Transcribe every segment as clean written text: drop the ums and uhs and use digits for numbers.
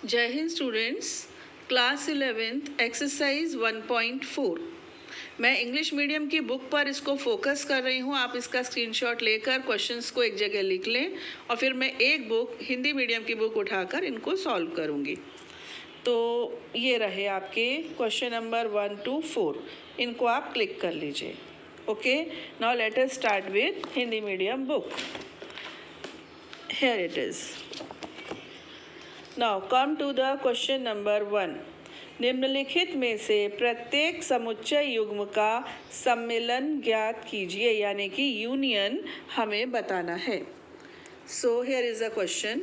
जय Hind students, class 11th exercise 1.4। मैं English medium की बुक पर इसको फोकस कर रही हूँ। आप इसका स्क्रीनशॉट लेकर क्वेश्चंस को एक जगह लिख लें और फिर मैं एक बुक हिंदी मीडियम की बुक उठाकर इनको सॉल्व करूँगी। तो ये रहे आपके क्वेश्चन नंबर 1 to 4, इनको आप क्लिक कर लीजिए। Okay, now let us start with Hindi medium book. Here it is. Now come to the question number 1। निम्नलिखित में से प्रत्येक समुच्चय युग्म का सम्मिलन ज्ञात कीजिए, यानी कि यूनियन हमें बताना है। So here is a question.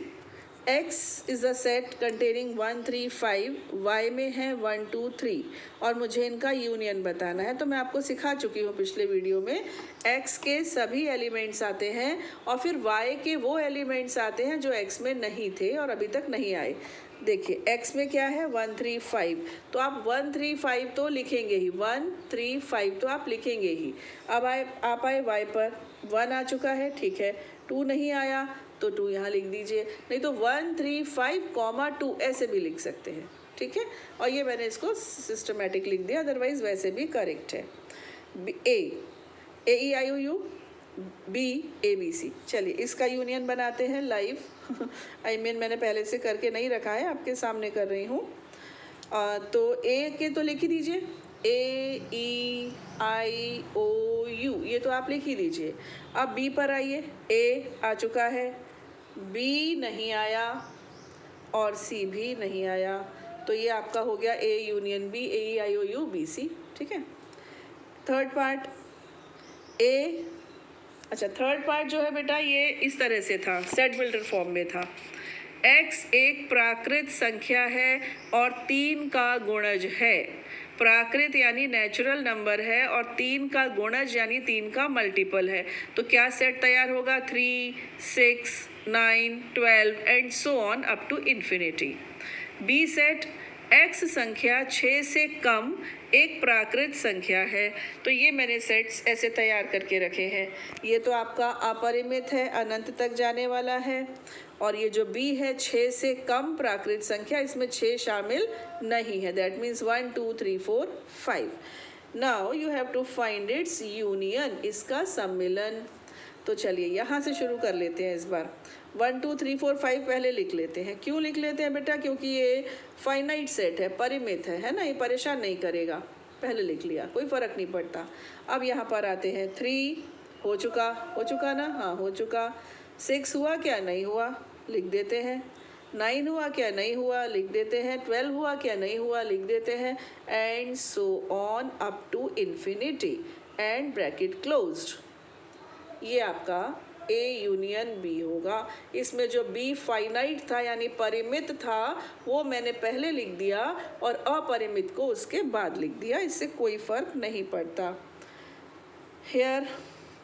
X is a set containing 1 3 5, Y में है 1 2 3 और मुझे इनका यूनियन बताना है। तो मैं आपको सिखा चुकी हूँ पिछले वीडियो में, X के सभी एलिमेंट्स आते हैं और फिर Y के वो एलिमेंट्स आते हैं जो X में नहीं थे और अभी तक नहीं आए। देखिए X में क्या है 1 3 5, तो आप 1 3 5 तो लिखेंगे ही, 1 3 5 तो आप लिखेंगे ही। अब आप आए Y पर, 1 आ चुका है, ठीक है। 2 नहीं आया तो 2 यहाँ लिख दीजिए, नहीं तो 1 3 5, 2 ऐसे भी लिख सकते हैं, ठीक है। और ये मैंने इसको सिस्टमेटिक लिख दिया, अदरवाइज वैसे भी करेक्ट है। A E I O U, B ABC। चलिए इसका यूनियन बनाते हैं लाइव। मैंने पहले से करके नहीं रखा है, आपके सामने कर रही हूँ। तो A के तो लिख ही दीजिए, AEIOU, ये तो आप लिख ही दीजिए। अब B पर आइए, A आ चुका है, B नहीं आया और C भी नहीं आया, तो ये आपका हो गया A union B, AEIOU BC, ठीक है। थर्ड पार्ट थर्ड पार्ट जो है बेटा, ये इस तरह से था, सेट बिल्डर फॉर्म में था। X एक प्राकृत संख्या है और 3 का गुणज है। प्राकृत यानी नेचुरल नंबर है और 3 का गुणज यानी 3 का मल्टीपल है। तो क्या सेट तैयार होगा? 3 6 9 12 and so on up to infinity. B set, X संख्या 6 से कम एक प्राकृत संख्या है। तो ये मैंने सेट्स ऐसे तैयार करके रखे हैं। ये तो आपका अपरिमित है, अनंत तक जाने वाला है। और ये जो B है 6 से कम प्राकृत संख्या, इसमें 6 शामिल नहीं है। That means 1 2 3 4 5। Now you have to find its union, इसका सम्मिलन। तो चलिए यहाँ से शुरू कर लेते हैं इस बार। 1 2 3 4 5 पहले लिख लेते हैं। क्यों लिख लेते हैं बेटा? क्योंकि ये फाइनाइट सेट है, परिमित है ना, ये परेशान नहीं करेगा। पहले लिख लिया, कोई फ़र्क नहीं पड़ता। अब यहाँ पर आते हैं 3, हो चुका ना? हाँ हो चुका। 6 हुआ क्या? नहीं हुआ, लिख देते हैं। 9 हुआ क्या? नहीं हुआ, लिख देते हैं। 12 हुआ क्या? नहीं हुआ, लिख देते हैं। And so on up to infinity and bracket closed. ये आपका A यूनियन B होगा। इसमें जो B फाइनाइट था यानी परिमित था, वो मैंने पहले लिख दिया और अपरिमित को उसके बाद लिख दिया, इससे कोई फर्क नहीं पड़ता। हेयर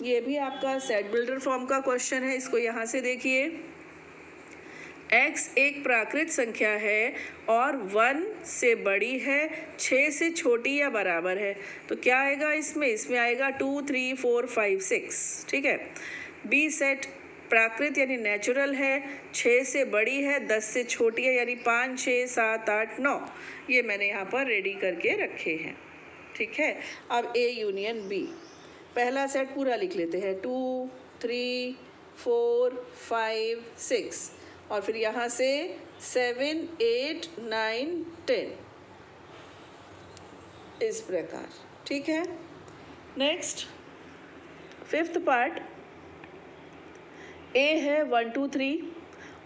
ये भी आपका सेट बिल्डर फॉर्म का क्वेश्चन है, इसको यहाँ से देखिए। X एक प्राकृत संख्या है और 1 से बड़ी है, 6 से छोटी या बराबर है। तो क्या आएगा इसमें आएगा 2 3 4 5 6, ठीक है। B सेट प्राकृत यानी नेचुरल है, 6 से बड़ी है, 10 से छोटी है, यानी 5 6 7 8 9। ये मैंने यहाँ पर रेडी करके रखे हैं, ठीक है। अब A यूनियन B, पहला सेट पूरा लिख लेते हैं। 2 3 4 5 6 और फिर यहाँ से 7 8 9 10, इस प्रकार, ठीक है। नेक्स्ट फिफ्थ पार्ट, A है 1 2 3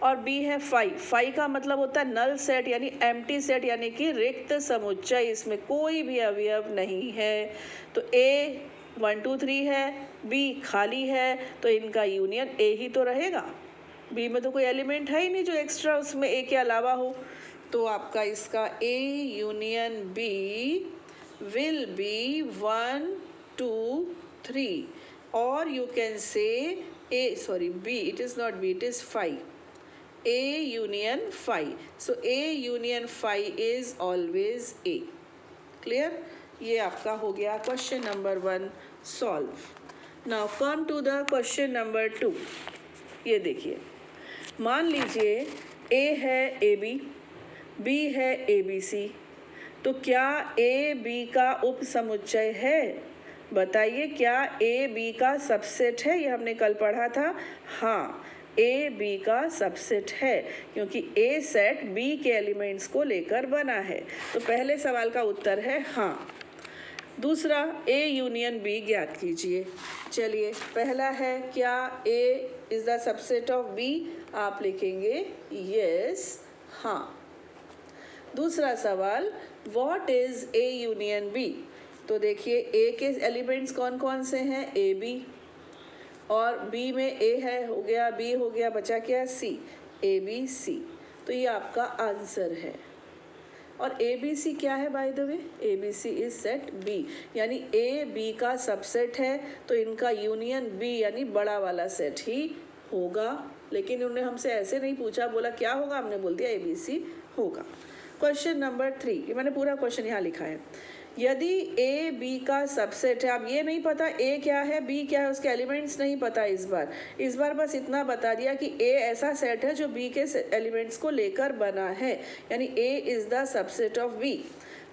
और B है 5। 5 का मतलब होता है नल सेट यानी एम्प्टी सेट, यानी कि रिक्त समुच्चय, इसमें कोई भी अवयव नहीं है। तो A 1 2 3 है, B खाली है, तो इनका यूनियन A ही तो रहेगा। B में तो कोई एलिमेंट है ही नहीं जो एक्स्ट्रा उसमें A के अलावा हो। तो आपका इसका A union B will be 1 2 3 और you can say B, it is not B, it is 5. A union 5. So A union 5 is always A. Clear? ये आपका हो गया question number 1 solve. Now come to the question number 2। ये देखिए, मान लीजिए A है AB, बी है ए बी सी, तो क्या ए बी का उपसमुच्चय है? बताइए, क्या ए बी का सबसेट है? ये हमने कल पढ़ा था। हाँ, ए बी का सबसेट है, क्योंकि ए सेट बी के एलिमेंट्स को लेकर बना है। तो पहले सवाल का उत्तर है हाँ। दूसरा, ए यूनियन बी ज्ञात कीजिए। चलिए, पहला है क्या A is the subset of B? आप लिखेंगे यस, हाँ। दूसरा सवाल, what is A union B? तो देखिए, ए के एलिमेंट्स कौन कौन से हैं? ए बी, और बी में ए है, हो गया, बी हो गया, बचा क्या? सी, ए बी सी। तो ये आपका आंसर है। और ए बी सी क्या है by the way? A B C is set B, यानी ए बी का सबसेट है, तो इनका यूनियन बी यानी बड़ा वाला सेट ही होगा। लेकिन उन्होंने हमसे ऐसे नहीं पूछा, बोला क्या होगा, हमने बोल दिया ए बी सी होगा। क्वेश्चन नंबर 3, ये मैंने पूरा क्वेश्चन यहाँ लिखा है। यदि ए बी का सबसेट है, अब ये नहीं पता ए क्या है बी क्या है, उसके एलिमेंट्स नहीं पता इस बार बस इतना बता दिया कि ए ऐसा सेट है जो बी के एलिमेंट्स को लेकर बना है, यानी A is the subset of B.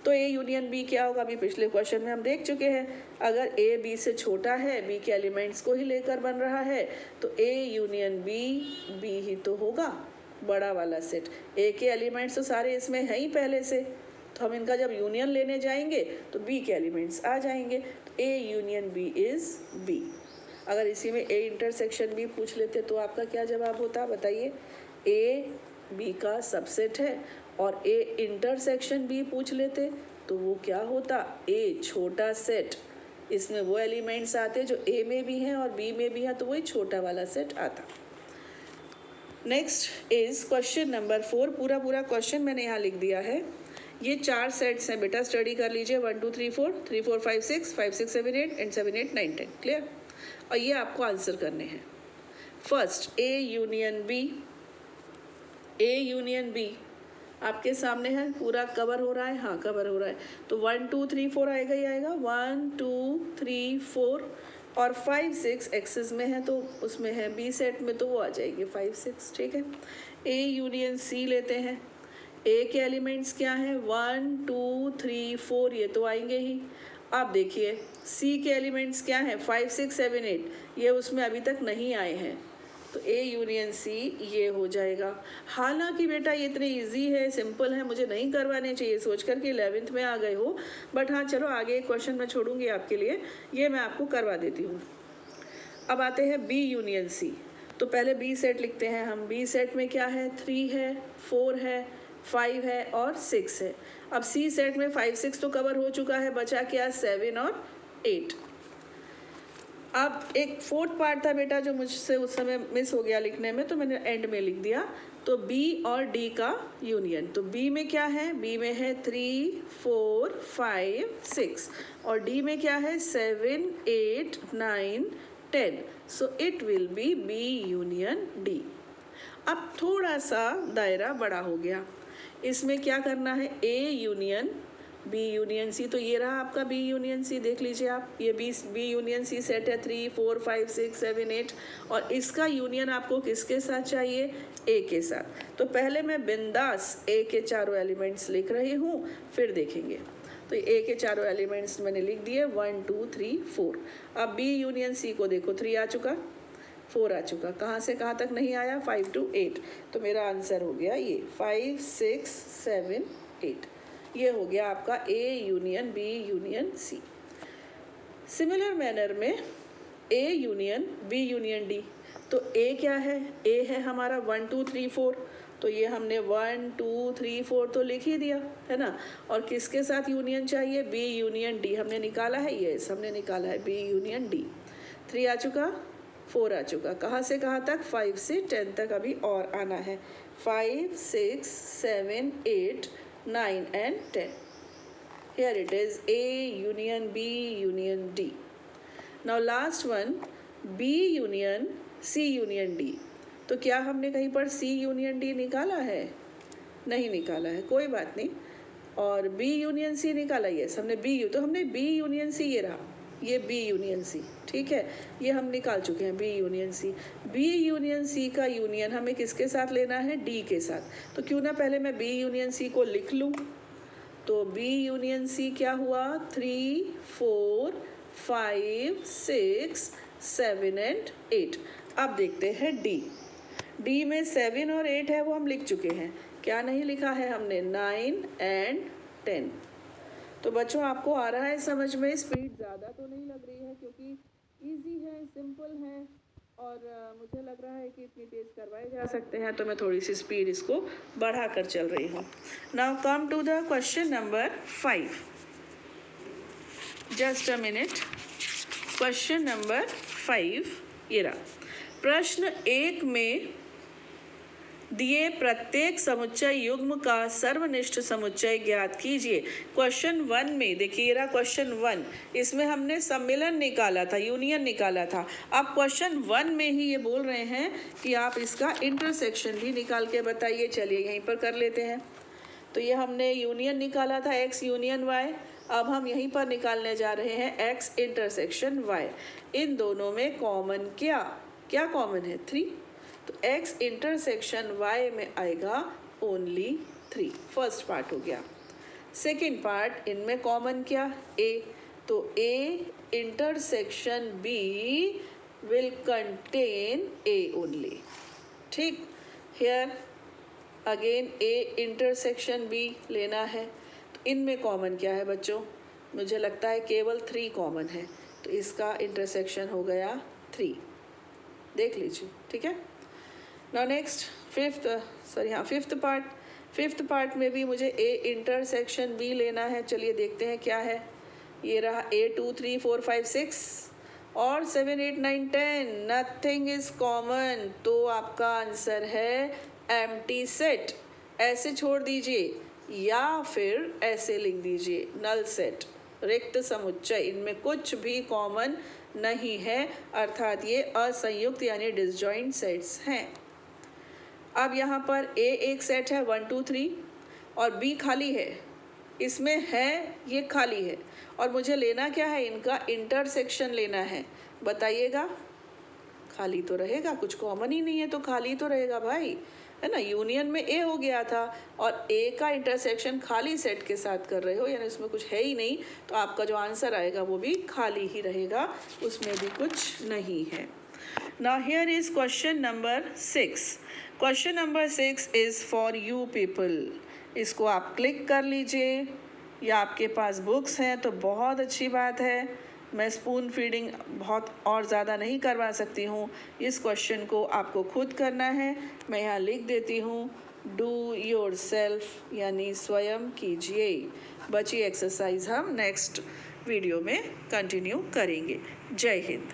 तो ए यूनियन बी क्या होगा? अभी पिछले क्वेश्चन में हम देख चुके हैं, अगर ए बी से छोटा है, बी के एलिमेंट्स को ही लेकर बन रहा है, तो ए यूनियन बी बी ही तो होगा, बड़ा वाला सेट। ए के एलिमेंट्स तो सारे इसमें हैं ही पहले से, तो हम इनका जब यूनियन लेने जाएंगे तो बी के एलिमेंट्स आ जाएंगे, तो A union B is B. अगर इसी में ए इंटरसेक्शन बी पूछ लेते तो आपका क्या जवाब होता? बताइए। ए बी का सबसेट है और ए इंटरसेक्शन बी पूछ लेते तो वो क्या होता? ए छोटा सेट, इसमें वो एलिमेंट्स आते जो ए में भी हैं और बी में भी हैं, तो वही छोटा वाला सेट आता। Next is question number 4। पूरा क्वेश्चन मैंने यहाँ लिख दिया है। ये 4 सेट्स हैं बेटा, स्टडी कर लीजिए। 1 2 3 4, 3 4 5 6, 5 6 7 8 एंड 7 8 9 10। क्लियर? और ये आपको आंसर करने हैं। First, A union B. A union B आपके सामने है, पूरा कवर हो रहा है। हाँ, कवर हो रहा है। तो 1 2 3 4 आएगा ही आएगा। 1 2 3 4 और 5 6 एक्सेस में है, तो उसमें है बी सेट में, तो वो आ जाएगी 5 6। ठीक है। ए यूनियन सी लेते हैं। ए के एलिमेंट्स क्या हैं? 1 2 3 4, ये तो आएंगे ही। आप देखिए, सी के एलिमेंट्स क्या हैं? 5 6 7 8, ये उसमें अभी तक नहीं आए हैं, तो ए यूनियन सी ये हो जाएगा। हालांकि बेटा ये इतने इजी है, सिंपल है, मुझे नहीं करवाने चाहिए सोच कर कि 11th में आ गए हो, बट हाँ चलो, आगे एक क्वेश्चन मैं छोड़ूंगी आपके लिए, ये मैं आपको करवा देती हूँ। अब आते हैं बी यूनियन सी। तो पहले बी सेट लिखते हैं हम। बी सेट में क्या है? 3 है, 4 है, 5 है और 6 है। अब सी सेट में 5 6 तो कवर हो चुका है, बचा क्या? 7 और 8। अब एक 4th पार्ट था बेटा जो मुझसे उस समय मिस हो गया लिखने में, तो मैंने एंड में लिख दिया। तो बी और डी का यूनियन। तो बी में क्या है? बी में है 3 4 5 6 और डी में क्या है? 7 8 9 10। So it will be B union D. अब थोड़ा सा दायरा बड़ा हो गया। इसमें क्या करना है? A union B union C. तो ये रहा आपका बी यूनियन सी, देख लीजिए आप, ये बी यूनियन सी सेट है। 3 4 5 6 7 8 और इसका यूनियन आपको किसके साथ चाहिए? ए के साथ। तो पहले मैं बिंदास ए के चारों एलिमेंट्स लिख रही हूँ, फिर देखेंगे। तो ए के चारों एलिमेंट्स मैंने लिख दिए, 1 2 3 4। अब बी यूनियन सी को देखो, 3 आ चुका, 4 आ चुका, कहाँ से कहाँ तक नहीं आया? 5 to 8। तो मेरा आंसर हो गया ये 5 6 7 8। ये हो गया आपका A union B union C. Similar manner में A union B union D. तो ए क्या है? ए है हमारा 1 2 3 4। तो ये हमने 1 2 3 4 तो लिख ही दिया है ना। और किसके साथ यूनियन चाहिए? बी यूनियन डी हमने निकाला है, ये हमने निकाला है बी यूनियन डी। 3 आ चुका, 4 आ चुका, कहाँ से कहाँ तक? 5 से 10 तक अभी और आना है। 5 6 7 8 9 and 10. Here it is A union B union D. Now last one, B union C union D. तो क्या हमने कहीं पर C union D निकाला है? नहीं निकाला है, कोई बात नहीं। और B union C निकाला, यस हमने B, तो हमने B union C ये रहा। ये बी यूनियन सी, ठीक है, ये हम निकाल चुके हैं B union C. B union C का यूनियन हमें किसके साथ लेना है, डी के साथ। तो क्यों ना पहले मैं बी यूनियन सी को लिख लूँ। तो बी यूनियन सी क्या हुआ, 3, 4, 5, 6, 7 एंड 8। अब देखते हैं डी। डी में 7 और 8 है, वो हम लिख चुके हैं। क्या नहीं लिखा है हमने, 9 एंड 10। तो बच्चों आपको आ रहा है समझ में, स्पीड ज़्यादा तो नहीं लग रही है क्योंकि इजी है, सिंपल है, और मुझे लग रहा है कि इतनी तेज़ करवाए जा सकते हैं, तो मैं थोड़ी सी स्पीड इसको बढ़ा कर चल रही हूँ। Now come to the question number 5। Just a minute. Question number 5 ये रहा। प्रश्न 1 में दिए प्रत्येक समुच्चय युग्म का सर्वनिष्ठ समुच्चय ज्ञात कीजिए। क्वेश्चन 1 में देखिए, ये रहा क्वेश्चन 1, इसमें हमने सम्मिलन निकाला था, यूनियन निकाला था। अब क्वेश्चन 1 में ही ये बोल रहे हैं कि आप इसका इंटरसेक्शन भी निकाल के बताइए। चलिए यहीं पर कर लेते हैं। तो ये हमने यूनियन निकाला था, x यूनियन y। अब हम यहीं पर निकालने जा रहे हैं x इंटरसेक्शन y। इन दोनों में कॉमन क्या कॉमन है, 3। तो x इंटरसेक्शन y में आएगा ओनली 3। फर्स्ट पार्ट हो गया। सेकेंड पार्ट, इनमें कॉमन क्या, a। तो a intersection b will contain a only, ठीक। Here again a intersection b लेना है। तो इनमें कॉमन क्या है बच्चों, मुझे लगता है केवल 3 कॉमन है। तो इसका इंटरसेक्शन हो गया 3, देख लीजिए, ठीक है। नाउ नेक्स्ट फिफ्थ पार्ट में भी मुझे a इंटरसेक्शन b लेना है। चलिए देखते हैं क्या है। ये रहा a 2 3 4 5 6 और 7 8 9 10, नथिंग इज कॉमन। तो आपका आंसर है एम्प्टी सेट। ऐसे छोड़ दीजिए या फिर ऐसे लिख दीजिए, नल सेट, रिक्त समुच्चय। इनमें कुछ भी कॉमन नहीं है, अर्थात ये असंयुक्त यानी डिसजॉइंट सेट्स हैं। अब यहाँ पर a एक सेट है 1 2 3 और b खाली है, इसमें है ये खाली है, और मुझे लेना क्या है, इनका इंटरसेक्शन लेना है। बताइएगा, खाली तो रहेगा, कुछ कॉमन ही नहीं है तो खाली तो रहेगा भाई, है ना। यूनियन में a हो गया था और a का इंटरसेक्शन खाली सेट के साथ कर रहे हो, यानी उसमें कुछ है ही नहीं, तो आपका जो आंसर आएगा वो भी खाली ही रहेगा, उसमें भी कुछ नहीं है। Now here is question number 6। Question number 6 is for you people. इसको आप क्लिक कर लीजिए, या आपके पास बुक्स हैं तो बहुत अच्छी बात है। मैं स्पून फीडिंग बहुत और ज़्यादा नहीं करवा सकती हूँ, इस क्वेश्चन को आपको खुद करना है। मैं यहाँ लिख देती हूँ, डू योर सेल्फ, यानी स्वयं कीजिए। बची एक्सरसाइज हम नेक्स्ट वीडियो में कंटिन्यू करेंगे। जय हिंद।